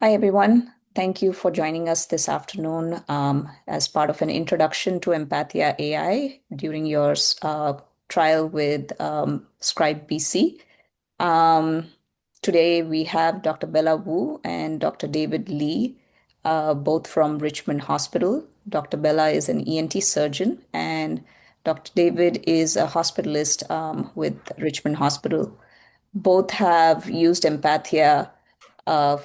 Hi, everyone. Thank you for joining us this afternoon as part of an introduction to empathia AI during your trial with Scribe BC. Um, Today, we have Dr. Bella Wu and Dr. David Lee, both from Richmond Hospital. Dr. Bella is an ENT surgeon, and Dr. David is a hospitalist with Richmond Hospital. Both have used empathia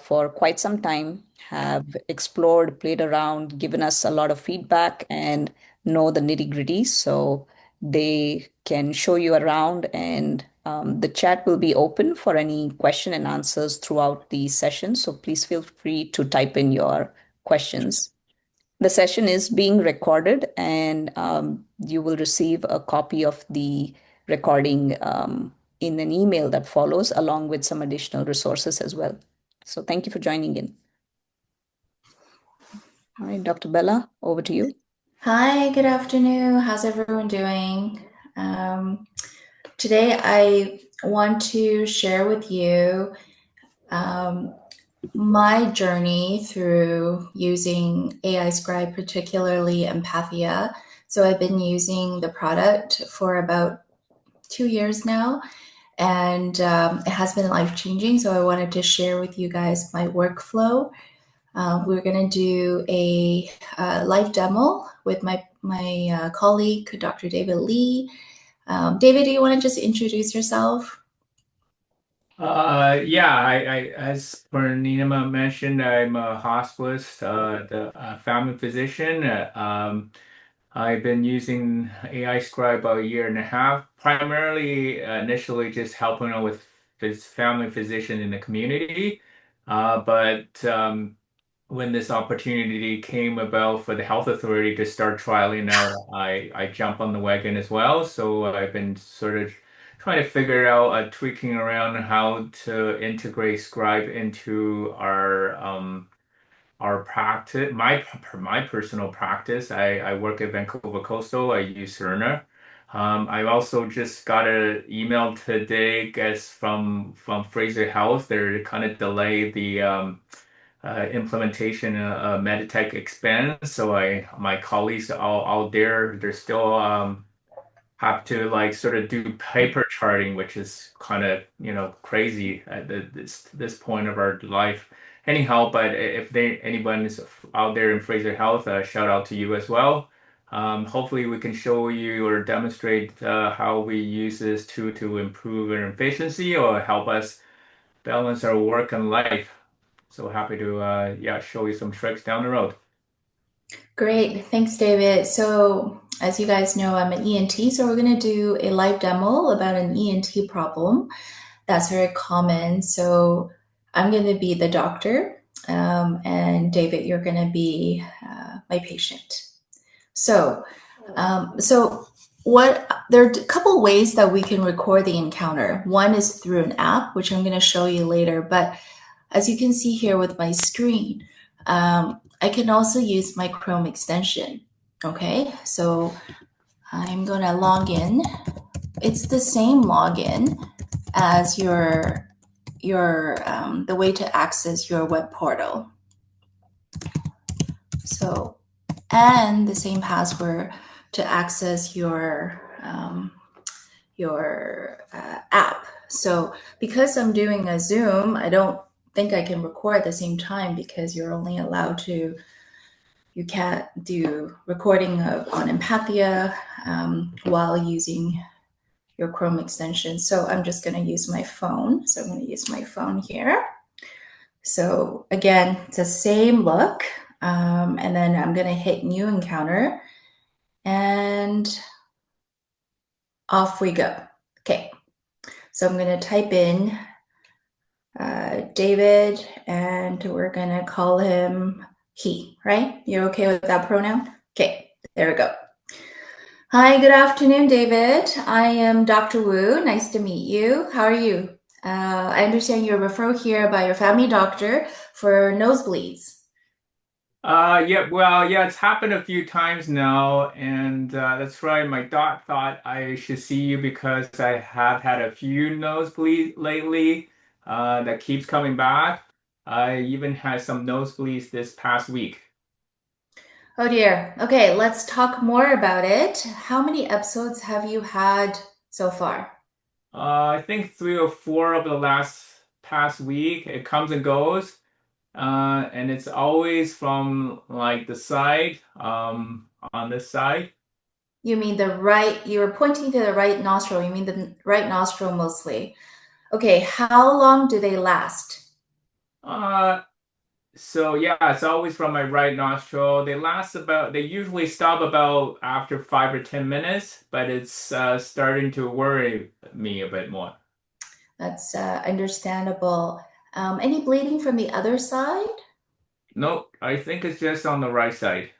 for quite some time, have explored, played around, given us a lot of feedback, and know the nitty-gritty. So they can show you around, and the chat will be open for any question and answers throughout the session. So please feel free to type in your questions. The session is being recorded, and you will receive a copy of the recording in an email that follows, along with some additional resources as well. So thank you for joining in. All right, Dr. Bella, over to you. Hi, good afternoon. How's everyone doing? Um, Today, I want to share with you um, my journey through using AI Scribe, particularly Empathia. So, I've been using the product for about 2 years now, and it has been life changing. So, I wanted to share with you guys my workflow. We're going to do a live demo with my colleague, Dr. David Lee. David, do you want to just introduce yourself? Yeah, as per Nima mentioned, I'm a hospitalist, the family physician. I've been using AI Scribe about a year and a half, primarily initially just helping out with this family physician in the community. But when this opportunity came about for the health authority to start trialing out, I jumped on the wagon as well. So I've been sort of trying to figure out tweaking around how to integrate Scribe into our practice. My personal practice. I work at Vancouver Coastal. I use Cerner. I also just got an email today, guess from Fraser Health. They're kind of delayed the implementation Meditech expands. So my colleagues all there, they're still have to like sort of do paper charting, which is kind of, crazy at this point of our life. Anyhow, but if anyone is out there in Fraser Health, shout out to you as well. Hopefully we can show you or demonstrate how we use this to improve our efficiency or help us balance our work and life. So happy to yeah, show you some tricks down the road. Great. Thanks, David. So, as you guys know, I'm an ENT, so we're going to do a live demo about an ENT problem that's very common. So, I'm going to be the doctor, and David, you're going to be my patient. So, so what there are a couple ways that we can record the encounter. One is through an app, which I'm going to show you later. But as you can see here with my screen, I can also use my Chrome extension. Okay, so I'm going to log in. It's the same login as your the way to access your web portal. So and the same password to access your app. So because I'm doing a Zoom, I don't think I can record at the same time because you're only allowed to. You can't do recording on Empathia while using your Chrome extension. So I'm just going to use my phone. So I'm going to use my phone here. So again, it's the same look. And then I'm going to hit new encounter and off we go. Okay, so I'm going to type in David and we're going to call him he, right? You're okay with that pronoun? Okay, there we go. Hi, good afternoon, David. I am Dr. Wu. Nice to meet you. How are you? I understand you're referred here by your family doctor for nosebleeds. Yeah, well, yeah, it's happened a few times now, and that's right. My doc thought I should see you because I have had a few nosebleeds lately that keeps coming back. I even had some nosebleeds this past week. Oh dear. Okay, let's talk more about it. How many episodes have you had so far? I think 3 or 4 of the last past week. It comes and goes, and it's always from like the side, on this side. You mean the right, you were pointing to the right nostril. You mean the right nostril mostly. Okay, how long do they last? Uh, so yeah, it's always from my right nostril. They usually stop about after 5 or 10 minutes, but it's starting to worry me a bit more. That's understandable. Any bleeding from the other side? Nope, I think it's just on the right side.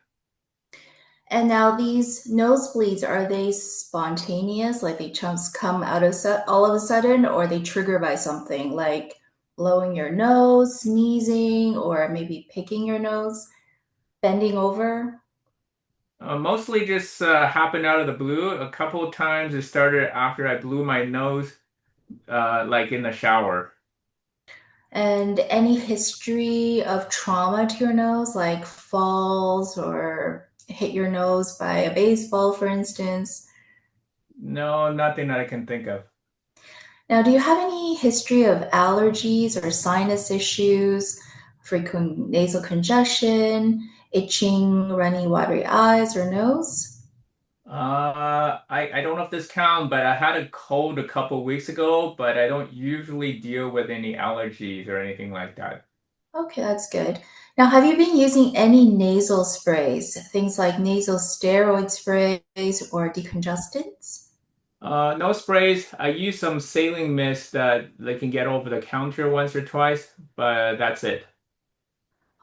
And now these nosebleeds, are they spontaneous, like they chunks come out of all of a sudden, or they trigger by something like blowing your nose, sneezing, or maybe picking your nose, bending over? Mostly just happened out of the blue. A couple of times it started after I blew my nose, like in the shower. And any history of trauma to your nose, like falls or hit your nose by a baseball, for instance? No, nothing that I can think of. Now, do you have any history of allergies or sinus issues, frequent nasal congestion, itching, runny, watery eyes or nose? I don't know if this counts, but I had a cold a couple weeks ago, but I don't usually deal with any allergies or anything like that. Okay, that's good. Now, have you been using any nasal sprays, things like nasal steroid sprays or decongestants? No sprays. I use some saline mist that they can get over the counter once or twice, but that's it.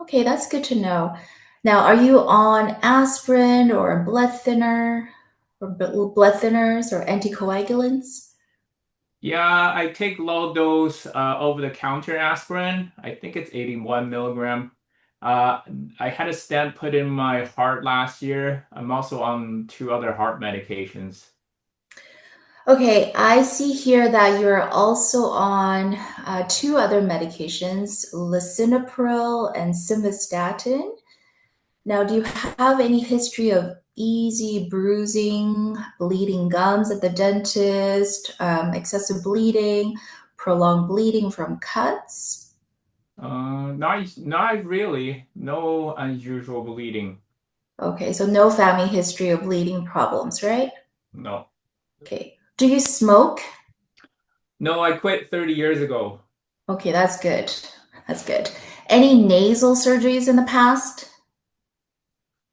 Okay, that's good to know. Now, are you on aspirin or a blood thinner or blood thinners or anticoagulants? Yeah, I take low dose over-the-counter aspirin. I think it's 81 milligram. Uh, I had a stent put in my heart last year. I'm also on 2 other heart medications. Okay, I see here that you're also on two other medications, lisinopril and simvastatin. Now, do you have any history of easy bruising, bleeding gums at the dentist, excessive bleeding, prolonged bleeding from cuts? Not really. No unusual bleeding. Okay, so no family history of bleeding problems, right? No. Okay. Do you smoke? No, I quit 30 years ago. Okay, that's good. That's good. Any nasal surgeries in the past?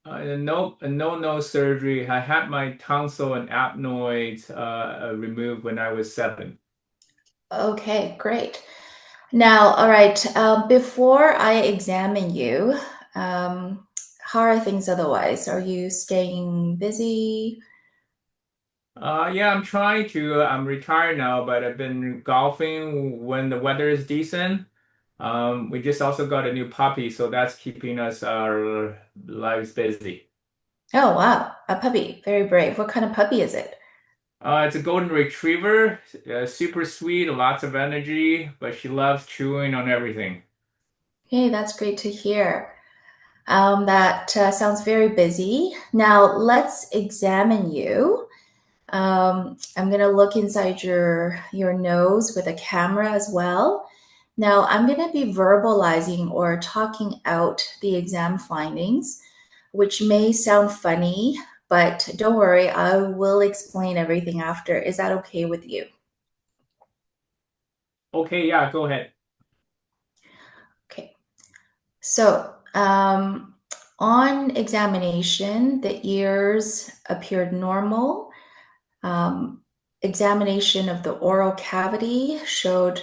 No surgery. I had my tonsil and adenoids removed when I was 7. Okay, great. Now, all right, before I examine you, how are things otherwise? Are you staying busy? Yeah, I'm trying to. I'm retired now, but I've been golfing when the weather is decent. We just also got a new puppy, so that's keeping us our lives busy. Oh, wow, a puppy. Very brave. What kind of puppy is it? It's a golden retriever, super sweet, lots of energy, but she loves chewing on everything. Hey, that's great to hear. That sounds very busy. Now, let's examine you. I'm going to look inside your nose with a camera as well. Now, I'm going to be verbalizing or talking out the exam findings, which may sound funny, but don't worry, I will explain everything after. Is that okay with you? Okay, yeah, go ahead. Okay. So, on examination, the ears appeared normal. Um, Examination of the oral cavity showed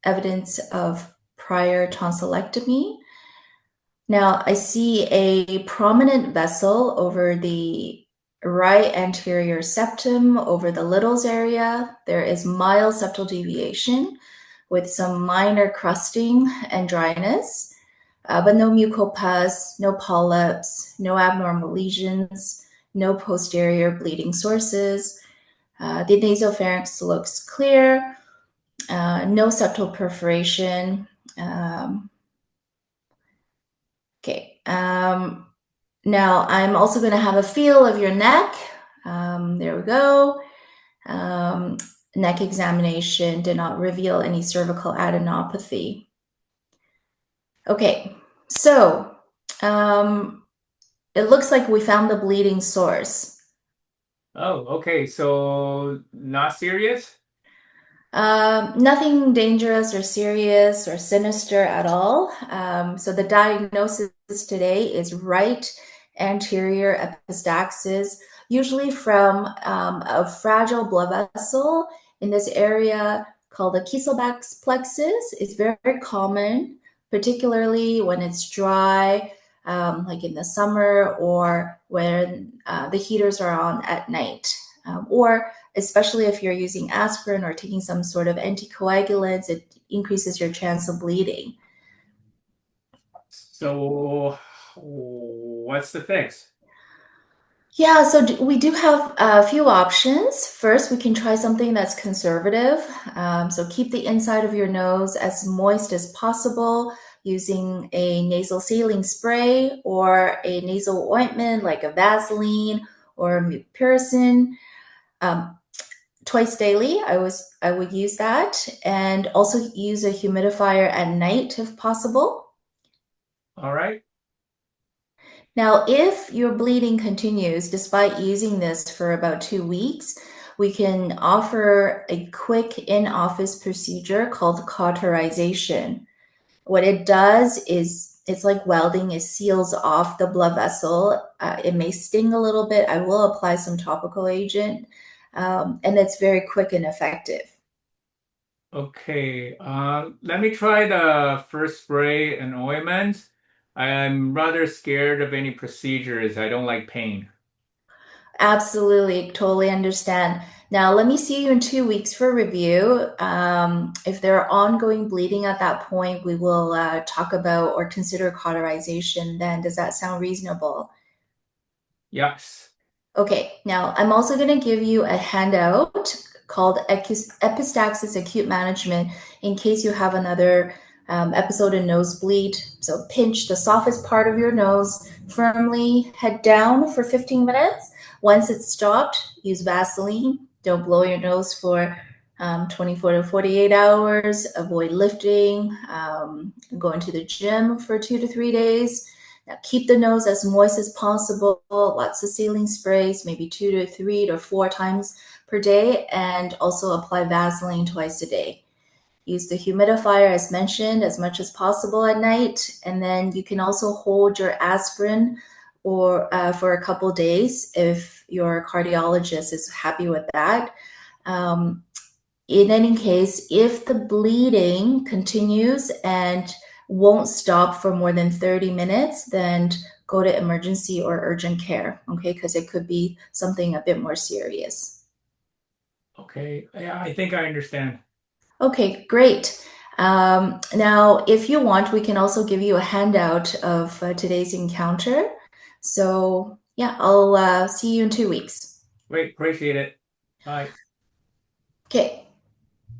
evidence of prior tonsillectomy. Now, I see a prominent vessel over the right anterior septum, over the littles area. There is mild septal deviation with some minor crusting and dryness, but no mucal pus, no polyps, no abnormal lesions, no posterior bleeding sources. The nasopharynx looks clear, no septal perforation, Okay. Now I'm also going to have a feel of your neck. There we go. Neck examination did not reveal any cervical adenopathy. Okay, so it looks like we found the bleeding source. Oh, okay. So not serious? Nothing dangerous or serious or sinister at all. So the diagnosis today is right anterior epistaxis, usually from a fragile blood vessel in this area called the Kieselbach's plexus. It's very, very common, particularly when it's dry, like in the summer or when the heaters are on at night, or especially if you're using aspirin or taking some sort of anticoagulants, it increases your chance of bleeding. So what's the fix? Yeah, so we do have a few options. First, we can try something that's conservative. So keep the inside of your nose as moist as possible using a nasal saline spray or a nasal ointment like a Vaseline or mupirocin. Um, Twice daily, I would use that, and also use a humidifier at night if possible. All right. Now, if your bleeding continues despite using this for about 2 weeks, we can offer a quick in-office procedure called cauterization. What it does is it's like welding, it seals off the blood vessel. It may sting a little bit. I will apply some topical agent, and it's very quick and effective. Okay. Let me try the first spray and ointment. I'm rather scared of any procedures. I don't like pain. Absolutely, totally understand. Now, let me see you in 2 weeks for review. If there are ongoing bleeding at that point, we will talk about or consider cauterization then. Does that sound reasonable? Yes. Okay, now I'm also going to give you a handout called Epistaxis Acute Management in case you have another episode of nosebleed. So pinch the softest part of your nose firmly, head down for 15 minutes. Once it's stopped, use Vaseline. Don't blow your nose for 24 to 48 hours. Avoid lifting, going to the gym for 2 to 3 days. Now keep the nose as moist as possible, lots of saline sprays, maybe 2 to 3 to 4 times per day, and also apply Vaseline twice a day. Use the humidifier as mentioned as much as possible at night, and then you can also hold your aspirin or for a couple days if your cardiologist is happy with that. Um, in any case, if the bleeding continues and won't stop for more than 30 minutes, then go to emergency or urgent care, okay? Because it could be something a bit more serious. Okay. Yeah, I think I understand. Okay, great. Now, if you want, we can also give you a handout of today's encounter. So, yeah, I'll see you in 2 weeks. Great. Appreciate it. Bye. Okay.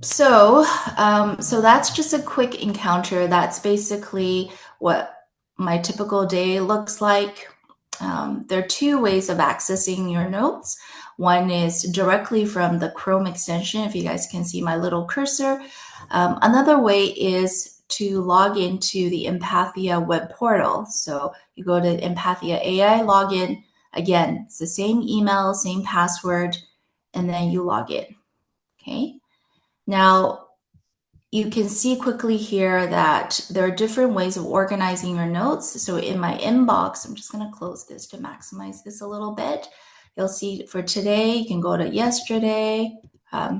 So that's just a quick encounter. That's basically what my typical day looks like. There are two ways of accessing your notes. One is directly from the Chrome extension, if you guys can see my little cursor. Another way is to log into the Empathia web portal. So you go to Empathia AI, log in. Again, it's the same email, same password, and then you log in. Okay. Now, you can see quickly here that there are different ways of organizing your notes. So in my inbox, I'm just going to close this to maximize this a little bit. You'll see for today, you can go to yesterday.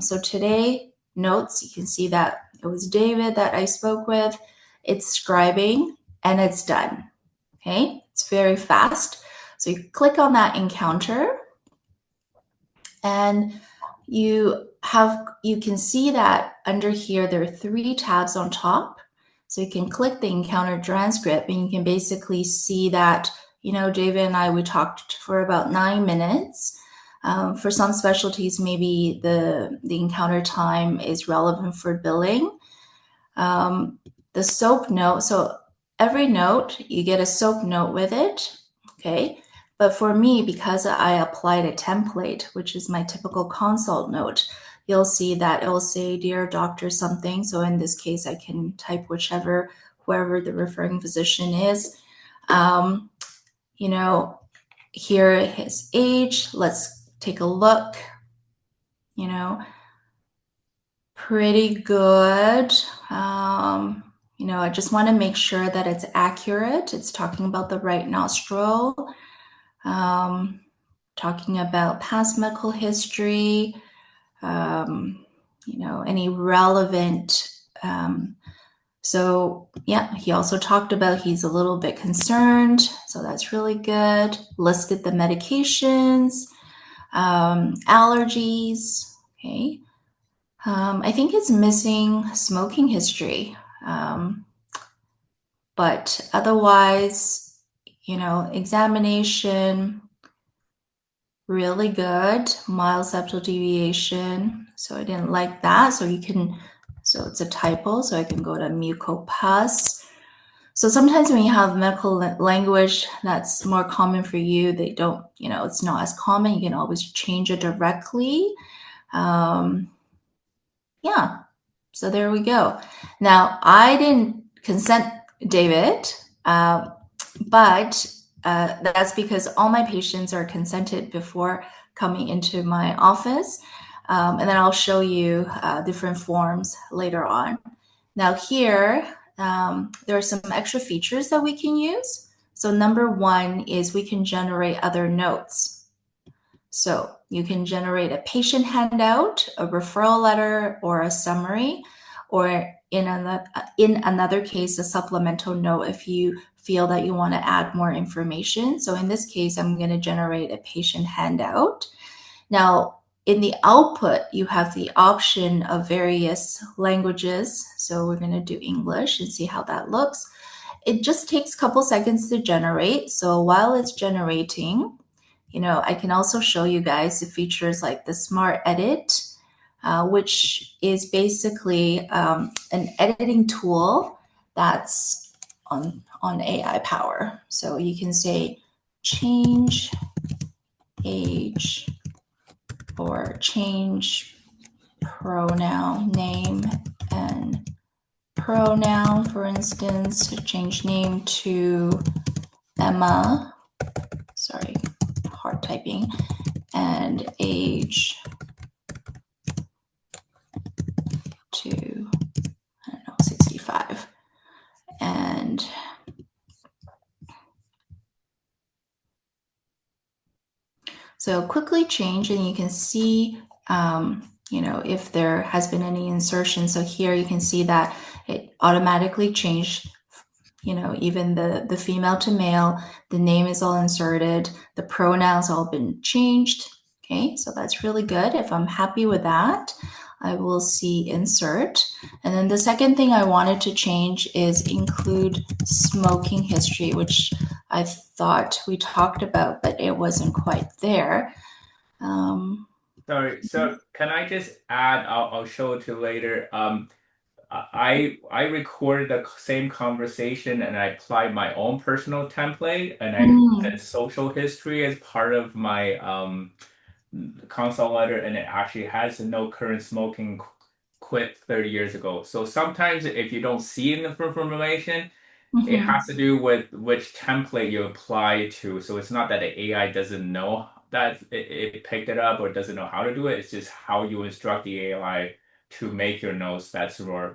So today, notes, you can see that it was David that I spoke with. It's scribing and it's done. Okay, it's very fast. So you click on that encounter and you can see that under here there are 3 tabs on top. So you can click the encounter transcript and you can basically see that, David and I, we talked for about 9 minutes. For some specialties, maybe the encounter time is relevant for billing. the soap note, so every note, you get a soap note with it, okay? But for me, because I applied a template, which is my typical consult note, you'll see that it will say, Dear Doctor something. So in this case, I can type whoever the referring physician is. You know, here his age, let's take a look, you know, pretty good. You know, I just want to make sure that it's accurate. It's talking about the right nostril, talking about past medical history, you know, any relevant. So yeah, he also talked about he's a little bit concerned. So that's really good. Listed the medications, allergies. Okay. I think it's missing smoking history. But otherwise, you know, examination, really good. Mild septal deviation. So I didn't like that. So so it's a typo. So I can go to mucopus. So sometimes when you have medical language that's more common for you, they don't, you know, it's not as common. You can always change it directly. Yeah. So there we go. Now, I didn't consent David, but that's because all my patients are consented before coming into my office. And then I'll show you different forms later on. Now here, there are some extra features that we can use. So number one is we can generate other notes. So you can generate a patient handout, a referral letter, or a summary, or in another case, a supplemental note if you feel that you want to add more information. So in this case, I'm going to generate a patient handout. Now, in the output, you have the option of various languages. So we're going to do English and see how that looks. It just takes a couple seconds to generate. So while it's generating, you know, I can also show you guys the features like the Smart Edit, which is basically an editing tool that's on AI power. So you can say change age or change pronoun, name and pronoun, for instance, change name to Emma. Sorry, hard typing. And age to, I don't know, 65. And so quickly change, and you can see, you know, if there has been any insertion. So here you can see that it automatically changed, you know, even the female to male, the name is all inserted, the pronouns all been changed. Okay, so that's really good. If I'm happy with that, I will see insert. And then the second thing I wanted to change is include smoking history, which I thought we talked about, but it wasn't quite there. Sorry, so can I just add, I'll show it to you later. I recorded the same conversation and I applied my own personal template and I said social history as part of my consult letter, and it actually has no current smoking, quit 30 years ago. So sometimes if you don't see enough information, it has to do with which template you apply to. So it's not that the AI doesn't know that it picked it up or doesn't know how to do it. It's just how you instruct the AI to make your notes that's more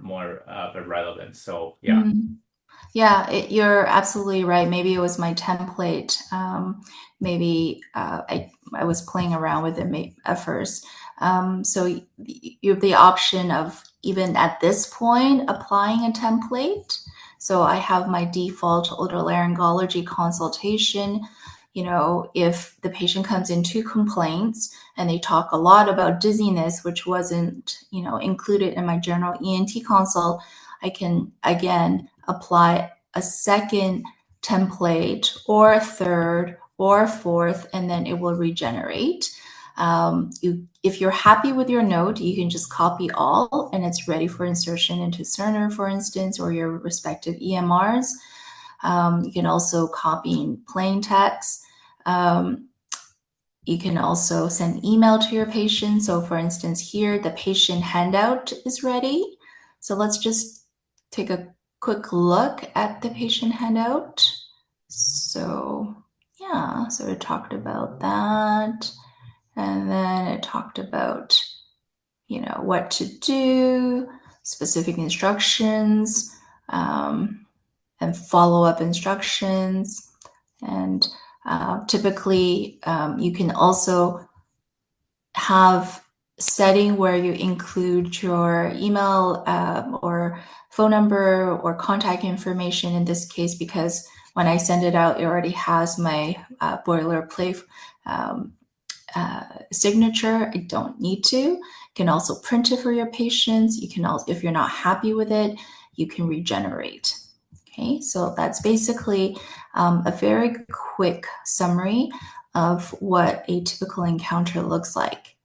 relevant. So yeah. Yeah, you're absolutely right. Maybe it was my template. Maybe I was playing around with it at first. So you have the option of even at this point applying a template. So I have my default otolaryngology consultation. You know, if the patient comes in two complaints and they talk a lot about dizziness, which wasn't, you know, included in my general ENT consult, I can again apply a second template or a third or a fourth, and then it will regenerate. If you're happy with your note, you can just copy all and it's ready for insertion into Cerner, for instance, or your respective EMRs. You can also copy in plain text. You can also send email to your patient. So for instance, here the patient handout is ready. So let's just take a quick look at the patient handout. So yeah, so it talked about that. And then it talked about, what to do, specific instructions, and follow-up instructions. And typically, you can also have setting where you include your email or phone number or contact information in this case, because when I send it out, it already has my boilerplate signature. I don't need to. You can also print it for your patients. You can also, if you're not happy with it, you can regenerate. Okay, so that's basically a very quick summary of what a typical encounter looks like.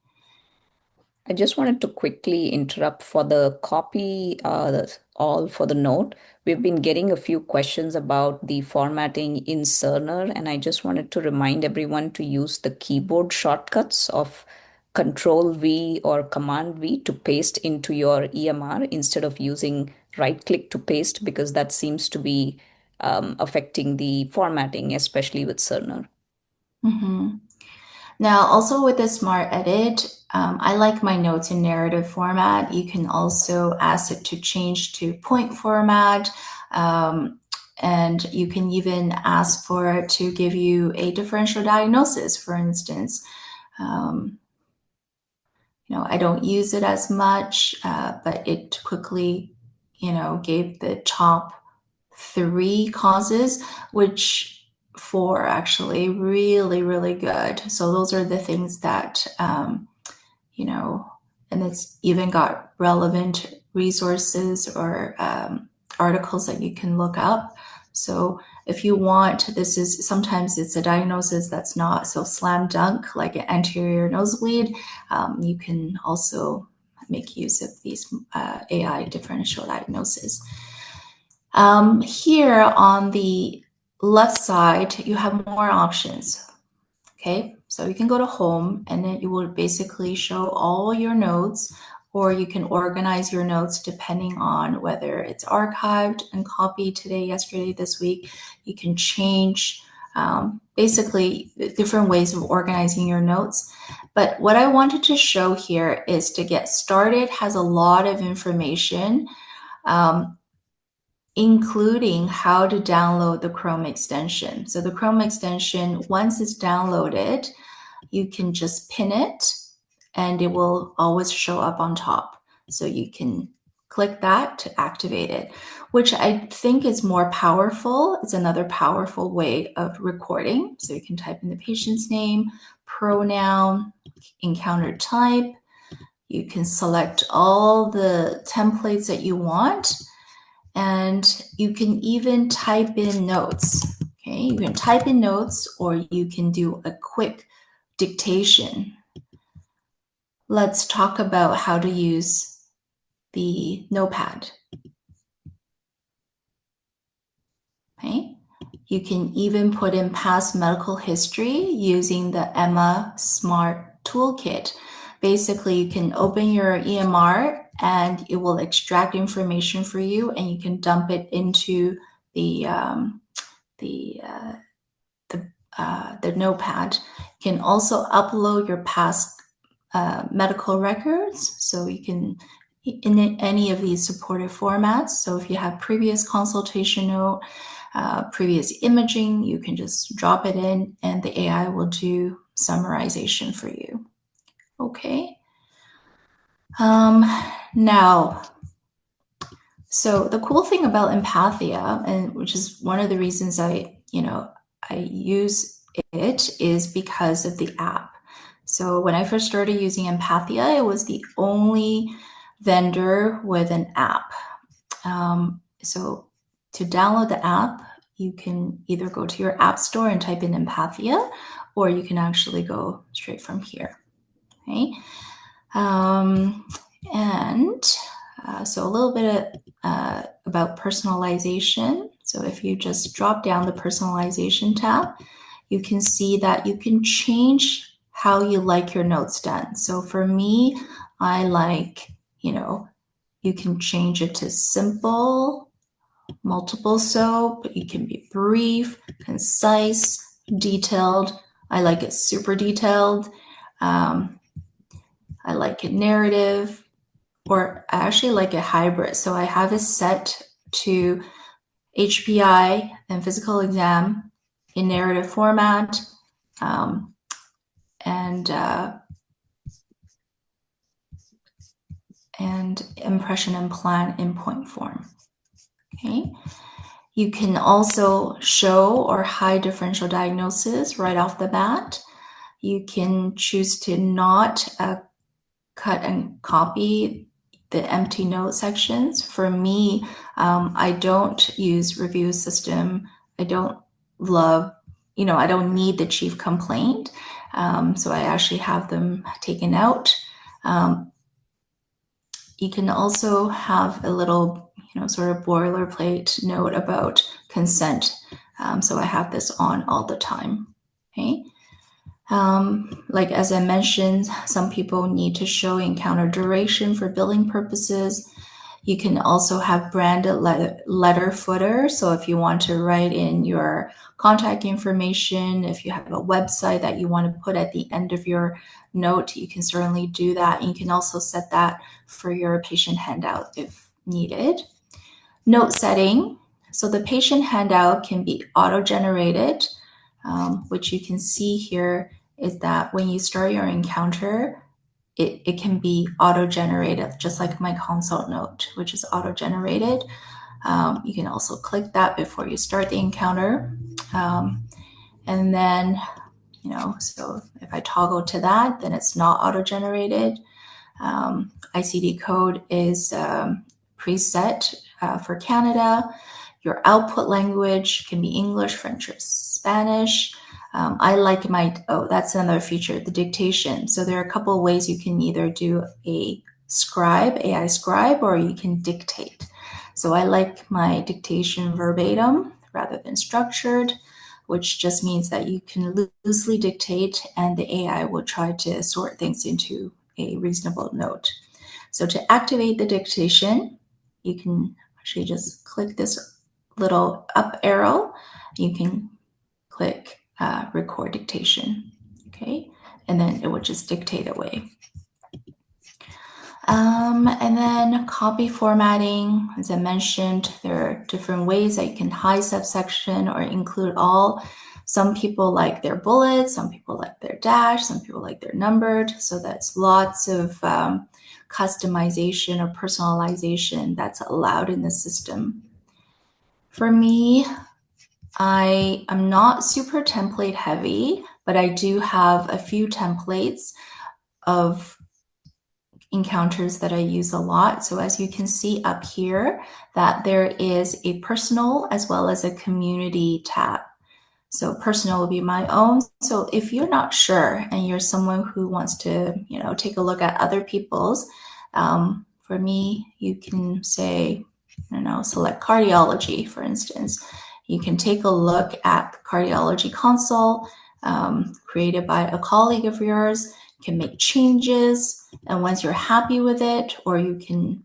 I just wanted to quickly interrupt for the copy, all for the note. We've been getting a few questions about the formatting in Cerner, and I just wanted to remind everyone to use the keyboard shortcuts of Control V or Command V to paste into your EMR instead of using right click to paste, because that seems to be affecting the formatting, especially with Cerner. Mm-hmm. Now, also with the Smart Edit, I like my notes in narrative format. You can also ask it to change to point format, and you can even ask for it to give you a differential diagnosis, for instance. I don't use it as much, but it quickly, gave the top 3 causes, which 4 actually really, really good. So those are the things that, and it's even got relevant resources or articles that you can look up. So if you want, sometimes it's a diagnosis that's not so slam dunk, like an anterior nosebleed. You can also make use of these AI differential diagnosis. Here on the left side, you have more options. Okay, so you can go to home and then it will basically show all your notes, or you can organize your notes depending on whether it's archived and copied today, yesterday, this week. You can change basically different ways of organizing your notes. But what I wanted to show here is to get started has a lot of information, including how to download the Chrome extension. So the Chrome extension, once it's downloaded, you can just pin it and it will always show up on top. So you can click that to activate it, which I think is more powerful. It's another powerful way of recording. So you can type in the patient's name, pronoun, encounter type. You can select all the templates that you want, and you can even type in notes. Okay, you can type in notes or you can do a quick dictation. Let's talk about how to use the notepad. Okay, you can even put in past medical history using the Emma Smart Toolkit. Basically, you can open your EMR and it will extract information for you, and you can dump it into the notepad. You can also upload your past medical records, so you can in any of these supported formats. So if you have previous consultation note, previous imaging, you can just drop it in and the AI will do summarization for you. Okay. Now, so the cool thing about empathia, and which is one of the reasons I use it, is because of the app. So when I first started using Empathia, it was the only vendor with an app. So to download the app, you can either go to your app store and type in Empathia, or you can actually go straight from here. Okay. So a little bit about personalization. So if you just drop down the personalization tab, you can see that you can change how you like your notes done. So for me, I like, you can change it to simple, multiple soap. You can be brief, concise, detailed. I like it super detailed. I like it narrative, or I actually like it hybrid. So I have it set to HPI and physical exam in narrative format, and impression and plan in point form. Okay. You can also show or hide differential diagnosis right off the bat. You can choose to not cut and copy the empty note sections. For me, I don't use review system. I don't love, I don't need the chief complaint. So I actually have them taken out. You can also have a little, sort of boilerplate note about consent. So I have this on all the time. Okay. Like as I mentioned, some people need to show encounter duration for billing purposes. You can also have branded letter footer. So if you want to write in your contact information, if you have a website that you want to put at the end of your note, you can certainly do that. And you can also set that for your patient handout if needed. Note setting. So the patient handout can be auto-generated, which you can see here is that when you start your encounter, it can be auto-generated, just like my consult note, which is auto-generated. You can also click that before you start the encounter. And then, so if I toggle to that, then it's not auto-generated. ICD code is preset for Canada. Your output language can be English, French, or Spanish. I like that's another feature, the dictation. So there are a couple of ways you can either do a scribe, AI scribe, or you can dictate. So I like my dictation verbatim rather than structured, which just means that you can loosely dictate and the AI will try to sort things into a reasonable note. So to activate the dictation, you can actually just click this little up arrow. You can click record dictation, okay? And then it will just dictate away. And then copy formatting, as I mentioned, there are different ways that you can hide subsection or include all. Some people like their bullets, some people like their dash, some people like they're numbered. So that's lots of customization or personalization that's allowed in the system. For me, I am not super template heavy, but I do have a few templates of encounters that I use a lot. So as you can see up here, that there is a personal as well as a community tab. So personal will be my own. So if you're not sure and you're someone who wants to, take a look at other people's, for me, you can say, select cardiology, for instance. You can take a look at the cardiology console created by a colleague of yours. You can make changes, and once you're happy with it, or you can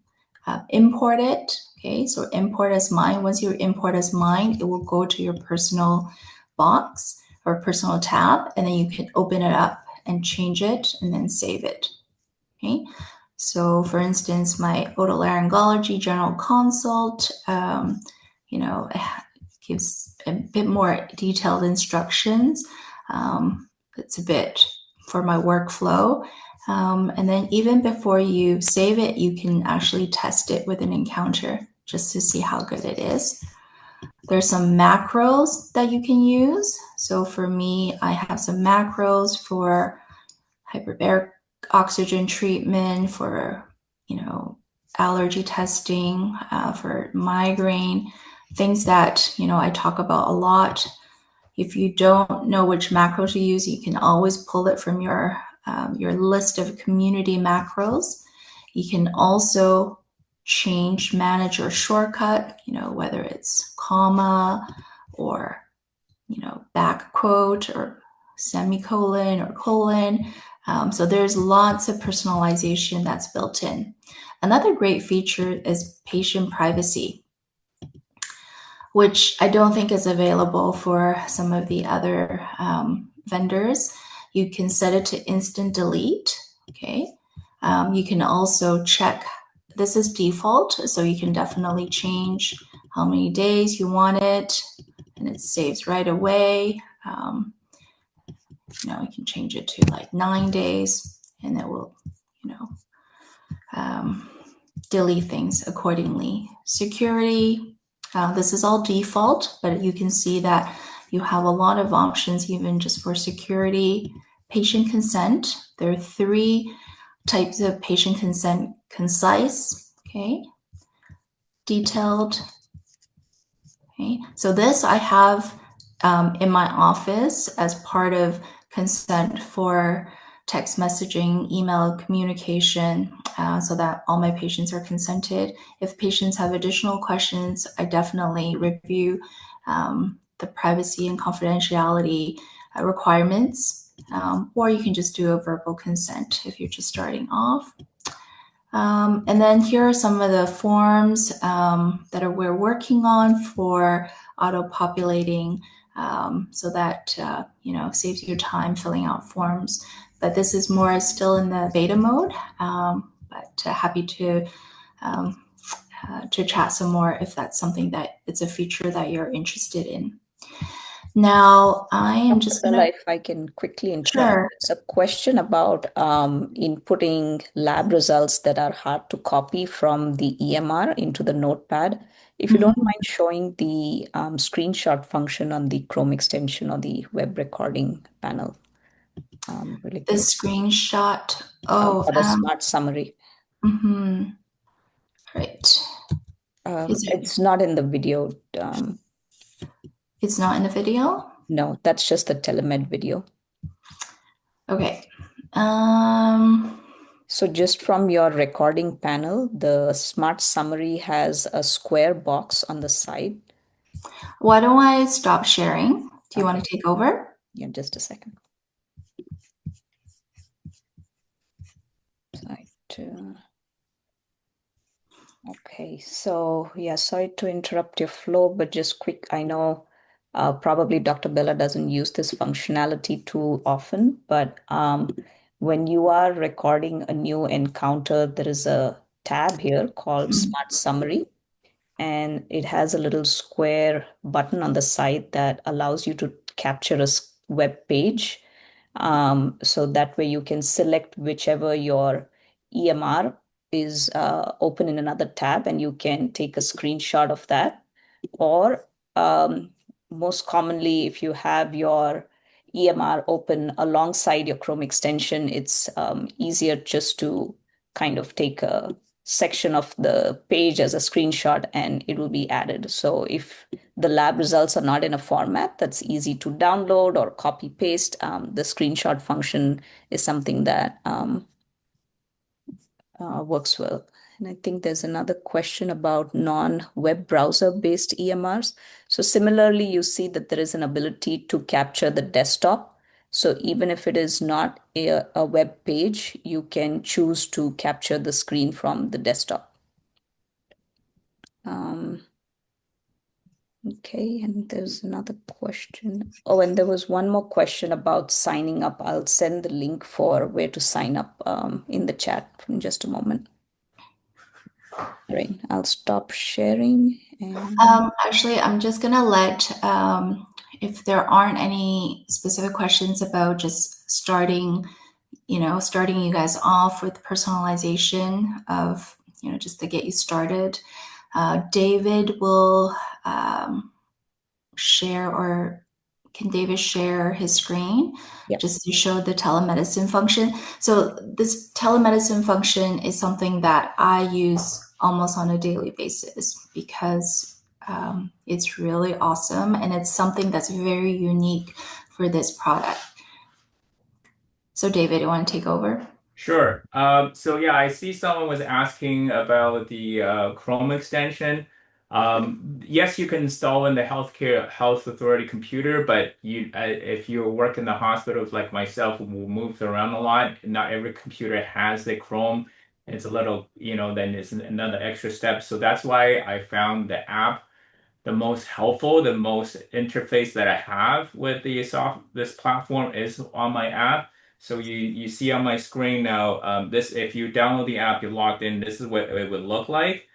import it. Okay, so import as mine. Once you import as mine, it will go to your personal box or personal tab, and then you can open it up and change it and then save it. Okay. So for instance, my otolaryngology general consult, gives a bit more detailed instructions. It's a bit for my workflow. And then even before you save it, you can actually test it with an encounter just to see how good it is. There's some macros that you can use. So for me, I have some macros for hyperbaric oxygen treatment, for, allergy testing, for migraine, things that, I talk about a lot. If you don't know which macro to use, you can always pull it from your your list of community macros. You can also manage your shortcut, whether it's comma or, back quote or semicolon or colon. So there's lots of personalization that's built in. Another great feature is patient privacy, which I don't think is available for some of the other vendors. You can set it to instant delete. Okay. You can also check, this is default, so you can definitely change how many days you want it, and it saves right away. You can change it to like 9 days, and it will, delete things accordingly. Security, this is all default, but you can see that you have a lot of options even just for security. Patient consent, there are 3 types of patient consent: concise, okay, detailed. Okay, so this I have in my office as part of consent for text messaging, email communication, so that all my patients are consented. If patients have additional questions, I definitely review the privacy and confidentiality requirements, or you can just do a verbal consent if you're just starting off. And then here are some of the forms that we're working on for auto-populating, so that saves you time filling out forms. But this is more still in the beta mode, but happy to chat some more if that's something that it's a feature that you're interested in. Now, I am just going to... If I can quickly interrupt. Sure. It's a question about inputting lab results that are hard to copy from the EMR into the notepad. If you don't mind showing the screenshot function on the Chrome extension or the web recording panel. Really The quick. screenshot. Or the smart summary. Right. It's not in the video. It's not in the video? No, that's just the telemed video. Okay. So just from your recording panel, the smart summary has a square box on the side. Why don't I stop sharing? Do you want to take over? Yeah, just a second. Okay, so yeah, sorry to interrupt your flow, but just quick, I know probably Dr. Bella doesn't use this functionality too often, but when you are recording a new encounter, there is a tab here called Smart Summary, and it has a little square button on the side that allows you to capture a web page. So that way you can select whichever your EMR is open in another tab, and you can take a screenshot of that. Or most commonly, if you have your EMR open alongside your Chrome extension, it's easier just to kind of take a section of the page as a screenshot and it will be added. So if the lab results are not in a format that's easy to download or copy paste, the screenshot function is something that works well. And I think there's another question about non-web browser-based EMRs. So similarly, you see that there is an ability to capture the desktop. So even if it is not a web page, you can choose to capture the screen from the desktop. Okay, and there's another question. Oh, and there was one more question about signing up. I'll send the link for where to sign up in the chat in just a moment. All right, I'll stop sharing. And actually, I'm just gonna let, if there aren't any specific questions about just starting you guys off with personalization of, just to get you started. David will share, or can David share his screen? Yep. Just to show the telemedicine function. So this telemedicine function is something that I use almost on a daily basis because it's really awesome, and it's something that's very unique for this product. So David, you want to take over? Sure. So yeah, I see someone was asking about the Chrome extension. Yes, you can install in the healthcare health authority computer, but if you work in the hospitals like myself, who moves around a lot, not every computer has the Chrome. It's a little, then it's another extra step. So that's why I found the app the most helpful, the most interface that I have with this platform is on my app. So you see on my screen now, this if you download the app, you're logged in. This is what it would look like.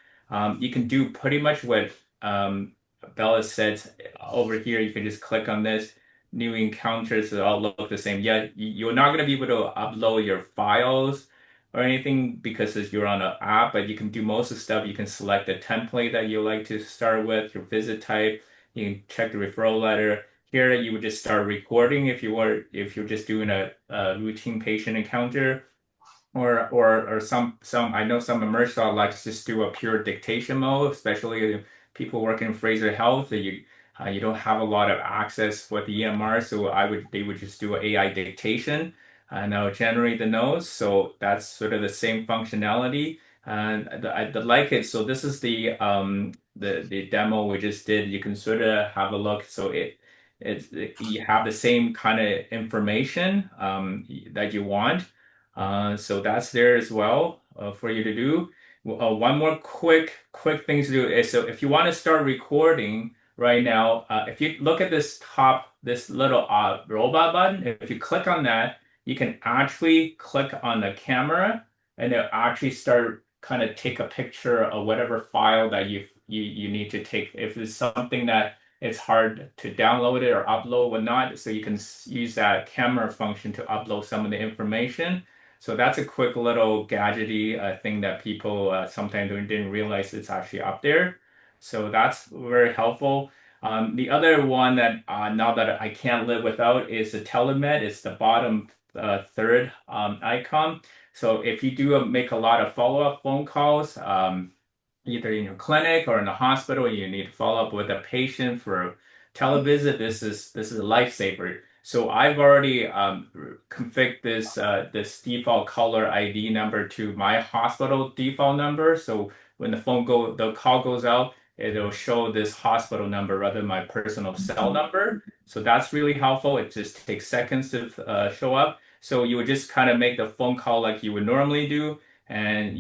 You can do pretty much what Bella said over here. You can just click on this. New encounters they all look the same. Yeah, you're not going to be able to upload your files or anything because you're on an app, but you can do most of the stuff. You can select the template that you like to start with, your visit type. You can check the referral letter. Here, you would just start recording if you're just doing a routine patient encounter, or some I know some emergency doc likes to just do a pure dictation mode, especially if people working in Fraser Health. That you don't have a lot of access with the EMR, so they would just do an AI dictation and generate the notes. So that's sort of the same functionality, and I like it. So this is the demo we just did. You can sort of have a look. So you have the same kind of information that you want. So that's there as well for you to do. One more quick thing to do is so if you want to start recording right now, if you look at this little robot button, if you click on that, you can actually click on the camera and it'll actually start kind of take a picture of whatever file that you need to take. If it's something that it's hard to download it or upload or not, so you can use that camera function to upload some of the information. So that's a quick little gadgety thing that people sometimes didn't realize it's actually up there. So that's very helpful. The other one that now that I can't live without is the telemed. It's the bottom third icon. So if you do make a lot of follow-up phone calls, either in your clinic or in the hospital, you need to follow up with a patient for a televisit. This is a lifesaver. So I've already configured this default caller ID number to my hospital default number. So when the call goes out, it'll show this hospital number rather than my personal cell number. So that's really helpful. It just takes seconds to show up. So you would just kind of make the phone call like you would normally do, and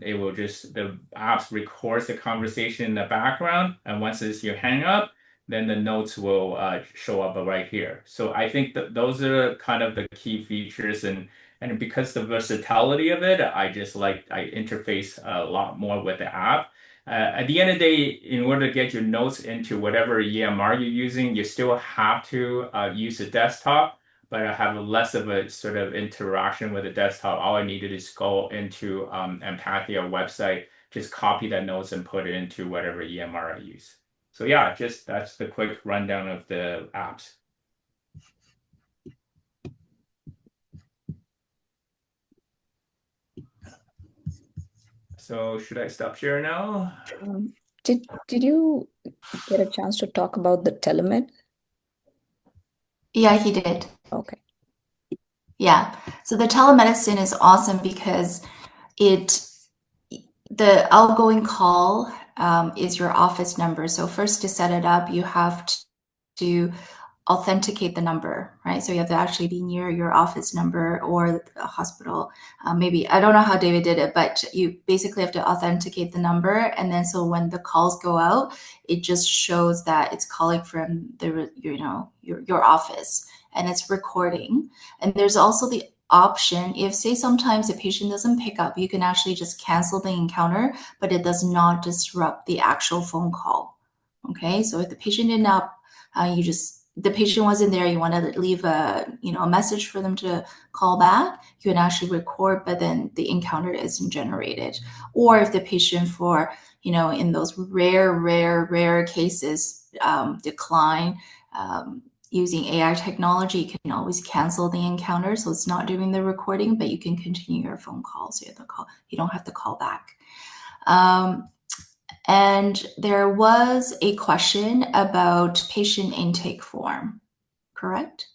it will just the apps records the conversation in the background, and once you hang up, then the notes will show up right here. So I think that those are kind of the key features, and because the versatility of it, I interface a lot more with the app. At the end of the day, in order to get your notes into whatever EMR you're using, you still have to use the desktop, but I have less of a sort of interaction with the desktop. All I needed is go into Empathia website, just copy that notes and put it into whatever EMR I use. So yeah, just that's the quick rundown of the apps. So should I stop sharing now? Did you get a chance to talk about the telemed? Yeah, he did. Okay. Yeah. So the telemedicine is awesome because it the outgoing call is your office number. So first to set it up, you have to authenticate the number, right? So you have to actually be near your office number or a hospital. Maybe I don't know how David did it, but you basically have to authenticate the number, and then so when the calls go out, it just shows that it's calling from your office, and it's recording. And there's also the option if say sometimes the patient doesn't pick up, you can actually just cancel the encounter, but it does not disrupt the actual phone call. Okay, so if the patient did not the patient wasn't there, you want to leave a message for them to call back, you can actually record, but then the encounter isn't generated. Or if the patient in those rare cases decline, using AI technology, you can always cancel the encounter, so it's not doing the recording, but you can continue your phone call, so you don't have to call back. And there was a question about patient intake form, correct?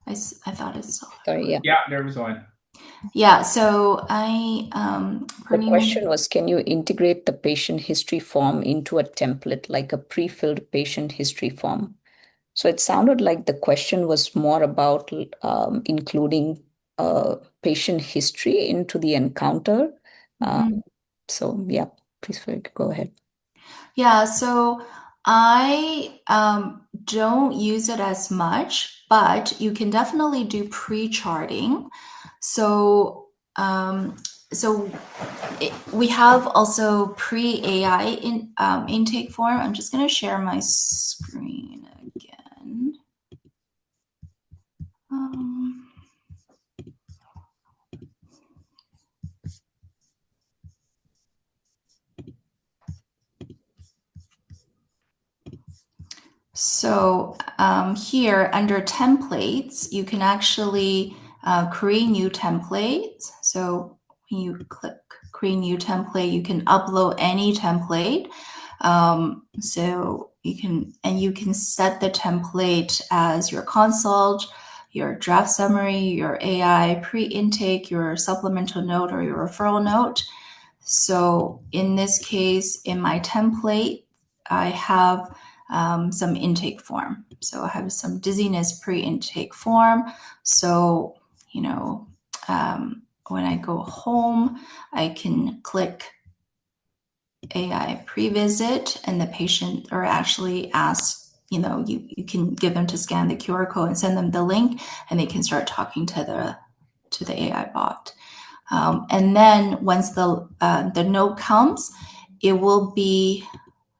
I thought I saw. Sorry, yeah. Yeah, there was one. Yeah, so The Purnima. question was, can you integrate the patient history form into a template, like a pre-filled patient history form? So it sounded like the question was more about including patient history into the encounter. Uh, Mhm. so yeah, please go ahead. Yeah, so I don't use it as much, but you can definitely do pre-charting. So, um, so we have also pre-AI intake form. I'm just going to share my screen again. Um, So here under templates, you can actually create new templates. So when you click create new template, you can upload any template. So you can set the template as your consult, your draft summary, your AI pre-intake, your supplemental note, or your referral note. So in this case, in my template, I have some intake form. So I have some dizziness pre-intake form. So, when I go home, I can click AI pre-visit and the patient, or actually ask, you can give them to scan the QR code and send them the link, and they can start talking to the AI bot. And then once the note comes, it will be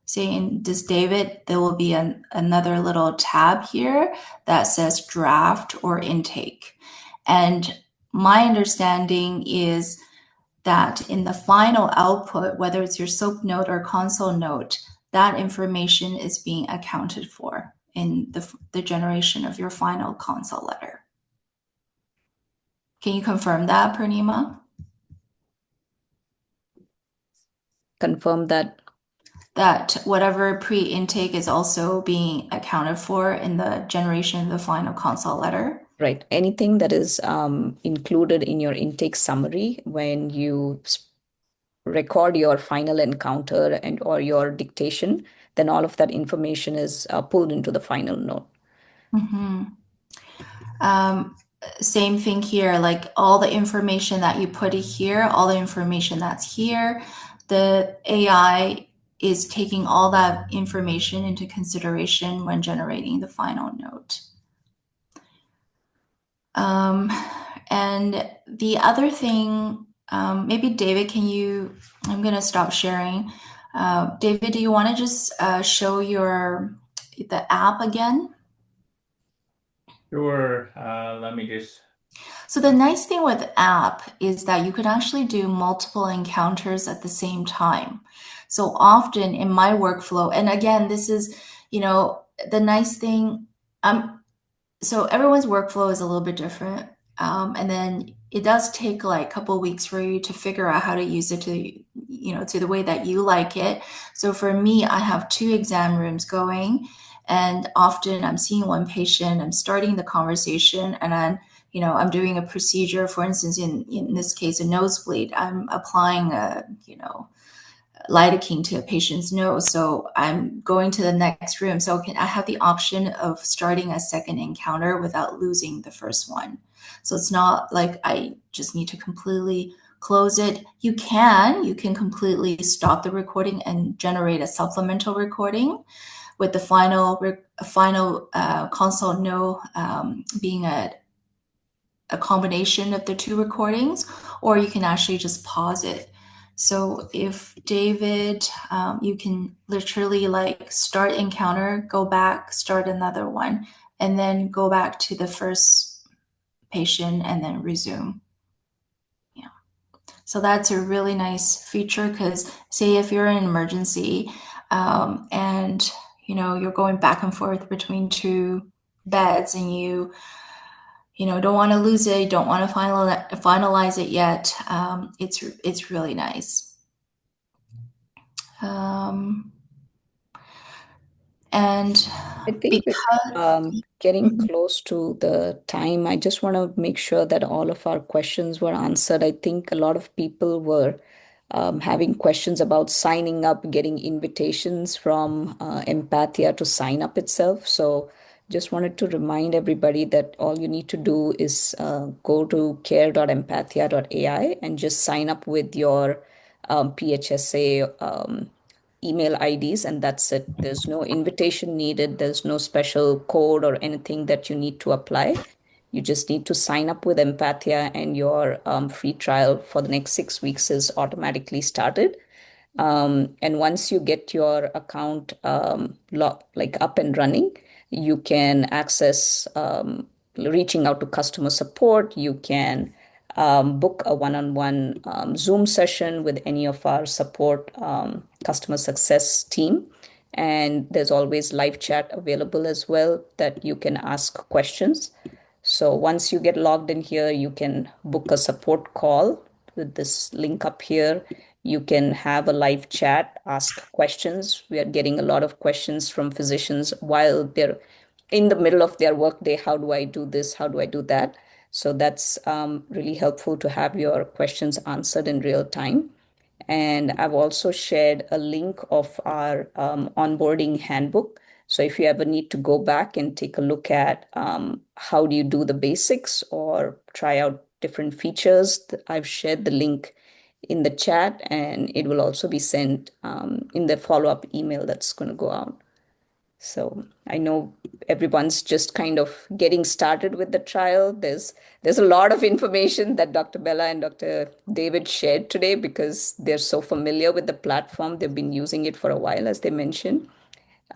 saying, "Does David?" There will be another little tab here that says draft or intake. And my understanding is that in the final output, whether it's your SOAP note or console note, that information is being accounted for in the generation of your final console letter. Can you confirm that, Purnima? Confirm that. That whatever pre-intake is also being accounted for in the generation of the final console letter. Right. Anything that is included in your intake summary when you record your final encounter and or your dictation, then all of that information is pulled into the final note. Mm-hmm. Same thing here, like all the information that you put here, all the information that's here, the AI is taking all that information into consideration when generating the final note. And the other thing, maybe David, I'm going to stop sharing. David, do you want to just show the app again? Sure. Let me just. So the nice thing with app is that you could actually do multiple encounters at the same time. So often in my workflow, and again, this is, the nice thing, so everyone's workflow is a little bit different. And then it does take like a couple of weeks for you to figure out how to use it to the way that you like it. So for me, I have 2 exam rooms going, and often I'm seeing one patient, I'm starting the conversation, and then, I'm doing a procedure, for instance, in this case, a nosebleed. I'm applying lidocaine to a patient's nose. So I'm going to the next room. So I have the option of starting a second encounter without losing the first one. So it's not like I just need to completely close it. You can completely stop the recording and generate a supplemental recording with the final console no being a combination of the 2 recordings, or you can actually just pause it. So if David, you can literally like start encounter, go back, start another one, and then go back to the first patient and then resume. Yeah. So that's a really nice feature, because say if you're in an emergency and you're going back and forth between 2 beds, and don't want to lose it, don't want to finalize it yet. It's really nice. Um, And I think with because, getting close to the time, I just want to make sure that all of our questions were answered. I think a lot of people were having questions about signing up, getting invitations from Empathia to sign up itself. So just wanted to remind everybody that all you need to do is go to care.empathia.ai and just sign up with your PHSA email IDs, and that's it. There's no invitation needed, there's no special code or anything that you need to apply. You just need to sign up with Empathia, and your free trial for the next 6 weeks is automatically started. And once you get your account like up and running, you can access reaching out to customer support. You can book a one-on-one Zoom session with any of our support customer success team. And there's always live chat available as well that you can ask questions. So once you get logged in here, you can book a support call with this link up here. You can have a live chat, ask questions. We are getting a lot of questions from physicians while they're in the middle of their workday. How do I do this? How do I do that? So that's really helpful to have your questions answered in real time. And I've also shared a link of our onboarding handbook. So if you ever need to go back and take a look at how do you do the basics or try out different features, I've shared the link in the chat, and it will also be sent in the follow-up email that's going to go out. So I know everyone's just kind of getting started with the trial. There's a lot of information that Dr. Bella and Dr. David shared today because they're so familiar with the platform. They've been using it for a while, as they mentioned.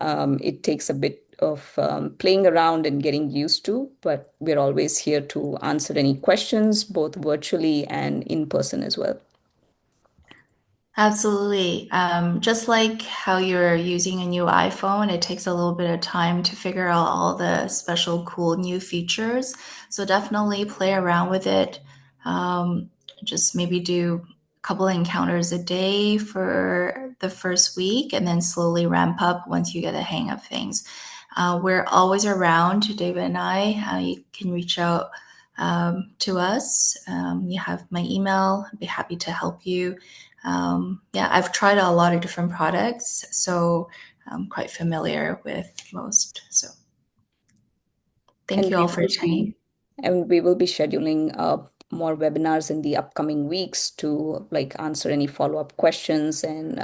It takes a bit of playing around and getting used to, but we're always here to answer any questions, both virtually and in person as well. absolutely. Just like how you're using a new iPhone, it takes a little bit of time to figure out all the special, cool new features. So definitely play around with it. Um, just maybe do a couple of encounters a day for the first week and then slowly ramp up once you get the hang of things. We're always around, David and I. You can reach out to us. You have my email. I'd be happy to help you. Yeah, I've tried a lot of different products, so I'm quite familiar with most. So thank And you we all for will joining. be and we will be scheduling more webinars in the upcoming weeks to like answer any follow-up questions and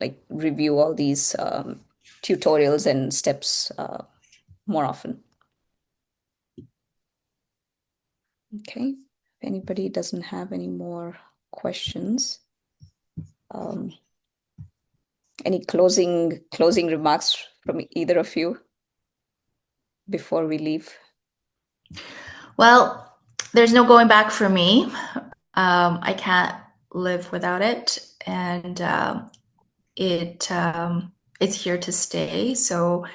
like review all these tutorials and steps more often. Okay. If anybody doesn't have any more questions, um, any closing remarks from either of you before we leave? Well, there's no going back for me. I can't live without it, and it's here to stay. So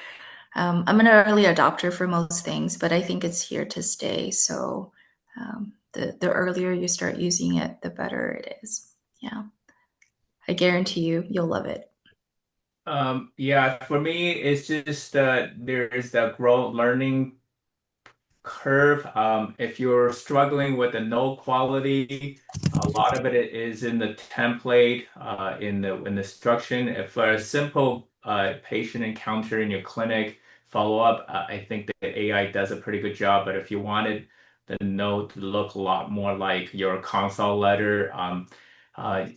I'm an early adopter for most things, but I think it's here to stay. So the earlier you start using it, the better it is. Yeah, I guarantee you'll love it. Yeah, for me, it's just there's the growth learning curve. If you're struggling with the node quality, a lot of it is in the template, in the instruction. If a simple patient encounter in your clinic follow-up, I think the AI does a pretty good job. But if you wanted the node to look a lot more like your consult letter,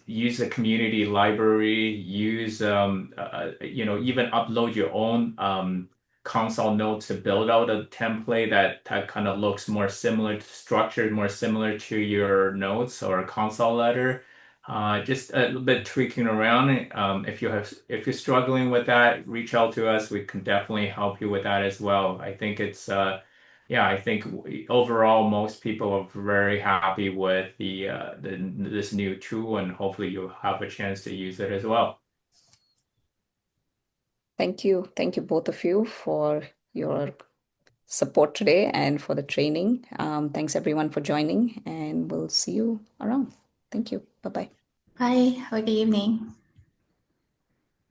use a community library, use even upload your own console note to build out a template that kind of looks more similar to structured, more similar to your notes or console letter. Just a little bit tweaking around. If you're struggling with that, reach out to us. We can definitely help you with that as well. I think it's yeah, I think overall most people are very happy with this new tool, and hopefully you'll have a chance to use it as well. Thank you. Thank you, both of you, for your support today and for the training. Thanks, everyone, for joining, and we'll see you around. Thank you. Bye bye. Bye. Have a good evening.